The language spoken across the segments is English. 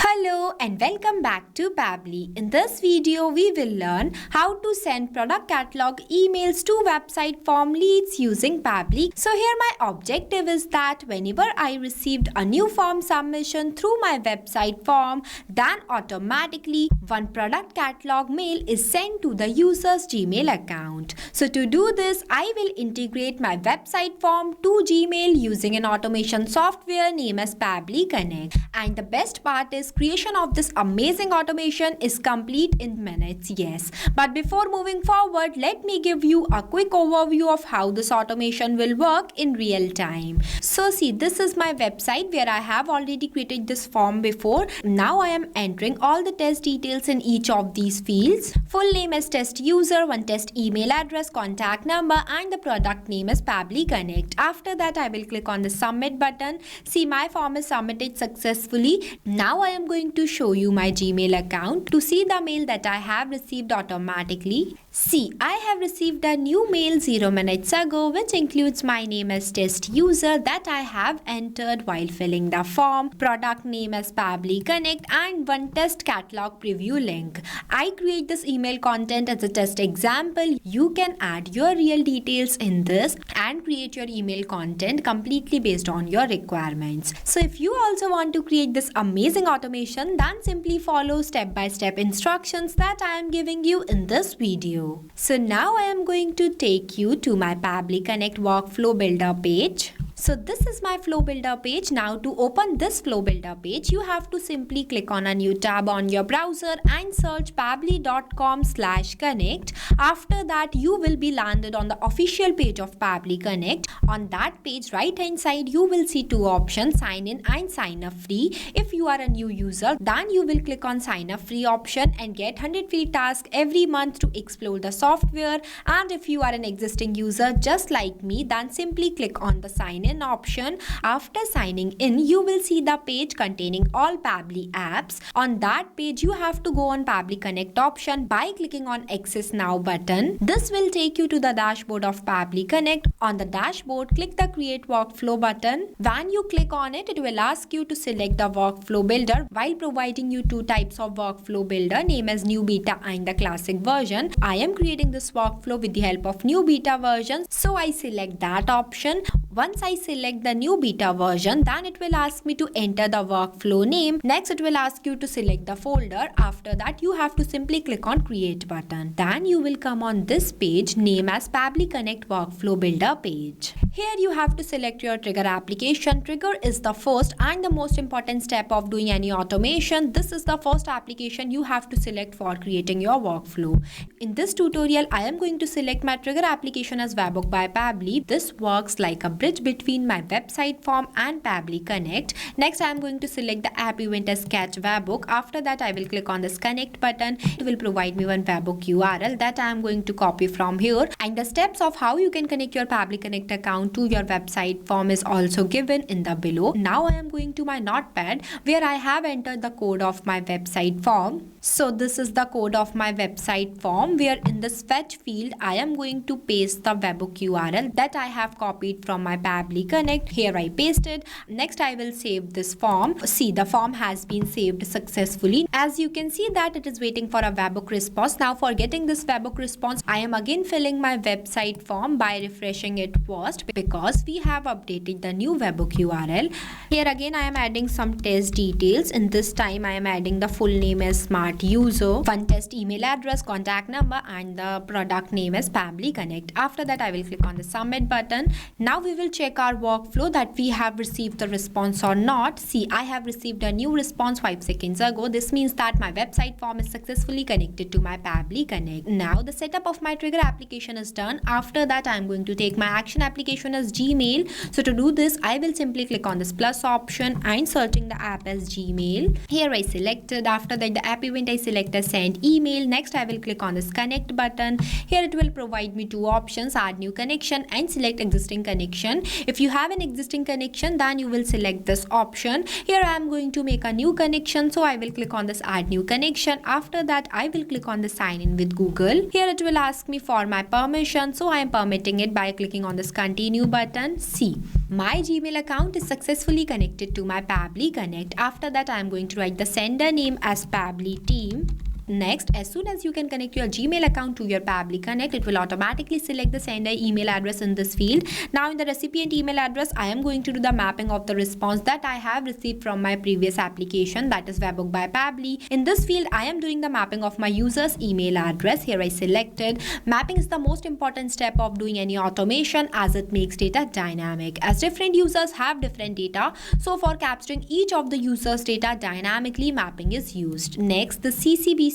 Hello and welcome back to Pabbly. In this video, we will learn how to send product catalog emails to website form leads using Pabbly. So here my objective is that whenever I received a new form submission through my website form, then automatically one product catalog mail is sent to the user's Gmail account. So to do this, I will integrate my website form to Gmail using an automation software named as Pabbly Connect. And the best part is creation of this amazing automation is complete in minutes, yes. But before moving forward, let me give you a quick overview of how this automation will work in real time. So see, this is my website where I have already created this form before. Now I am entering all the test details in each of these fields. Full name is test user, one test email address, contact number, and the product name is Pabbly Connect. After that, I will click on the submit button. See, my form is submitted successfully. Now I am going to show you my Gmail account to see the mail that I have received automatically. See, I have received a new mail 0 minutes ago, which includes my name as test user that I have entered while filling the form, product name as Pabbly Connect, and one test catalog preview link. I create this email content as a test example. You can add your real details in this and create your email content completely based on your requirements. So if you also want to create this amazing automation, then simply follow step-by-step instructions that I am giving you in this video. So now I am going to take you to my Pabbly Connect workflow builder page. So this is my flow builder page. Now to open this flow builder page, you have to simply click on a new tab on your browser and search pabbly.com/connect. After that, you will be landed on the official page of Pabbly Connect. On that page, right hand side, you will see two options, sign in and sign up free. If you are a new user, then you will click on sign up free option and get 100 free tasks every month to explore the software. And if you are an existing user just like me, then simply click on the sign in option. After signing in, you will see the page containing all Pabbly apps. On that page, you have to go on Pabbly Connect option by clicking on Access Now button. This will take you to the dashboard of Pabbly Connect. On the dashboard, click the Create Workflow button. When you click on it, it will ask you to select the workflow builder while providing you two types of workflow builder, named as New Beta and the Classic version. I am creating this workflow with the help of New Beta version, so I select that option. Once I select the new beta version, then it will ask me to enter the workflow name. Next, it will ask you to select the folder. After that, you have to simply click on Create button. Then you will come on this page named as Pabbly Connect Workflow Builder page. Here you have to select your trigger application. Trigger is the first and the most important step of doing any automation. This is the first application you have to select for creating your workflow. In this tutorial, I am going to select my trigger application as Webhook by Pabbly. This works like a bridge between my website form and Pabbly Connect. Next, I am going to select the app event as Catch Webhook. After that, I will click on this Connect button. It will provide me one Webhook URL that I am going to copy from here. And the steps of how you can connect your Pabbly Connect account to your website form is also given in the below. Now I am going to my notepad where I have entered the code of my website form. So this is the code of my website form, where in this fetch field, I am going to paste the Webhook URL that I have copied from my Pabbly Connect. Here I pasted. Next, I will save this form. See, the form has been saved successfully. As you can see that it is waiting for a Webhook response. Now for getting this Webhook response, I am again filling my website form by refreshing it first, because we have updated the new Webhook URL. Here again, I am adding some test details. In this time, I am adding the full name as Smart User, one test email address, contact number, and the product name as Pabbly Connect. After that, I will click on the submit button. Now we will check our workflow that we have received the response or not. See, I have received a new response 5 seconds ago. This means that my website form is successfully connected to my Pabbly Connect. Now the setup of my trigger application is done. After that, I am going to take my action application as Gmail. So to do this, I will simply click on this plus option and searching the app as Gmail. Here I selected. After that, the app event I select as send email. Next, I will click on this connect button. Here it will provide me two options, add new connection and select existing connection. connection. If you have an existing connection, then you will select this option. Here I am going to make a new connection, so I will click on this add new connection. After that, I will click on the sign in with Google. Here it will ask me for my permission, so I am permitting it by clicking on this continue button. See, my Gmail account is successfully connected to my Pabbly Connect. After that, I am going to write the sender name as Pabbly Team. Next, as soon as you can connect your Gmail account to your Pabbly Connect, it will automatically select the sender email address in this field. Now in the recipient email address, I am going to do the mapping of the response that I have received from my previous application, that is Webbook by Pabbly. In this field, I am doing the mapping of my user's email address. Here I selected. Mapping is the most important step of doing any automation as it makes data dynamic. As different users have different data, so for capturing each of the user's data dynamically, mapping is used. Next, the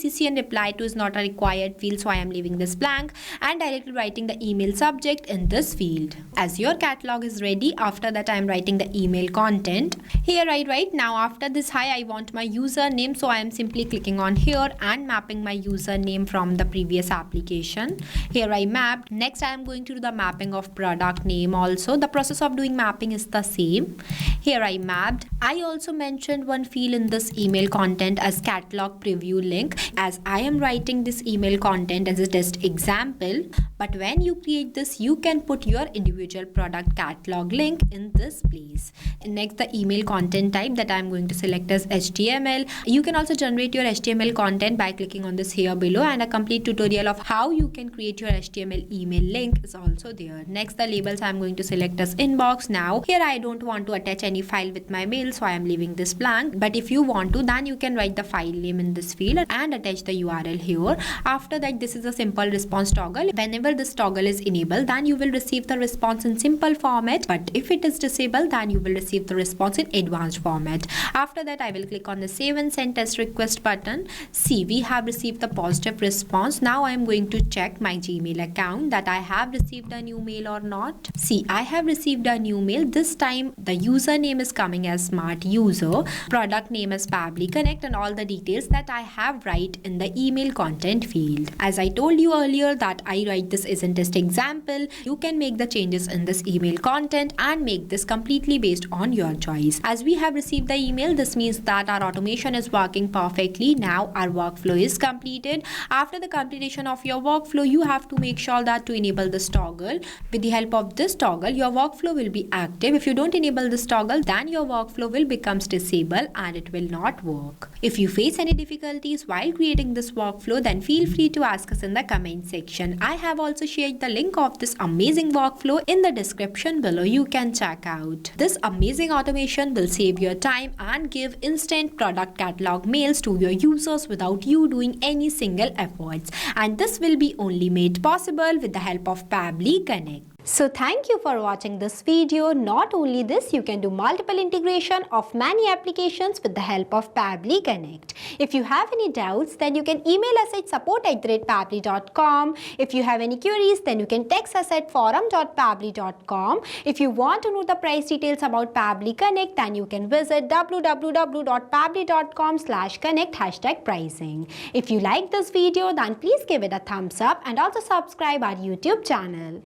CC and reply to is not a required field, so I am leaving this blank and directly writing the email subject in this field. As your catalog is ready, after that I am writing the email content. Here I write, now after this hi, I want my username, so I am simply clicking on here and mapping my username from the previous application. Here I mapped. Next I am going to do the mapping of product name also. The process of doing mapping is the same. Here I mapped. I also mentioned one field in this email content as catalog preview link, as I am writing this email content as a test example. But when you create this, you can put your individual product catalog link in this place. Next, the email content type that I am going to select as HTML. You can also generate your HTML content by clicking on this here below, and a complete tutorial of how you can create your HTML email link is also there. Next, the labels I am going to select as inbox. Now here I don't want to attach any file with my mail, so I am leaving this blank. But if you want to, then you can write the file name in this field and attach the URL here. After that, this is a simple response toggle. Whenever this toggle is enabled, then you will receive the response in simple format, but if it is disabled, then you will receive the response in advanced format. After that, I will click on the save and send test request button. See, we have received the positive response. Now I am going to check my Gmail account that I have received a new mail or not. See, I have received a new mail. This time the username is coming as smart user, product name is Pabbly Connect, and all the details that I have write in the email content field. As I told you earlier that I write this as a test example, you can make the changes in this email content and make this completely based on your choice. As we have received the email, this means that our automation is working perfectly. Now our workflow is completed. After the completion of your workflow, you have to make sure that to enable this toggle. With the help of this toggle, your workflow will be active. If you don't enable this toggle, then your workflow will become disabled and it will not work. If you face any difficulties while creating this workflow, then feel free to ask us in the comment section. I have also shared the link of this amazing workflow in the description below. You can check out. This amazing automation will save your time and give instant product catalog mails to your users without you doing any single efforts. And this will be only made possible with the help of Pabbly Connect. So thank you for watching this video. Not only this, you can do multiple integration of many applications with the help of Pabbly Connect. If you have any doubts, then you can email us at support@pabbly.com. If you have any queries, then you can text us at forum.pabbly.com. If you want to know the price details about Pabbly Connect, then you can visit www.pabbly.com/connect #pricing. If you like this video, then please give it a thumbs up and also subscribe our YouTube channel.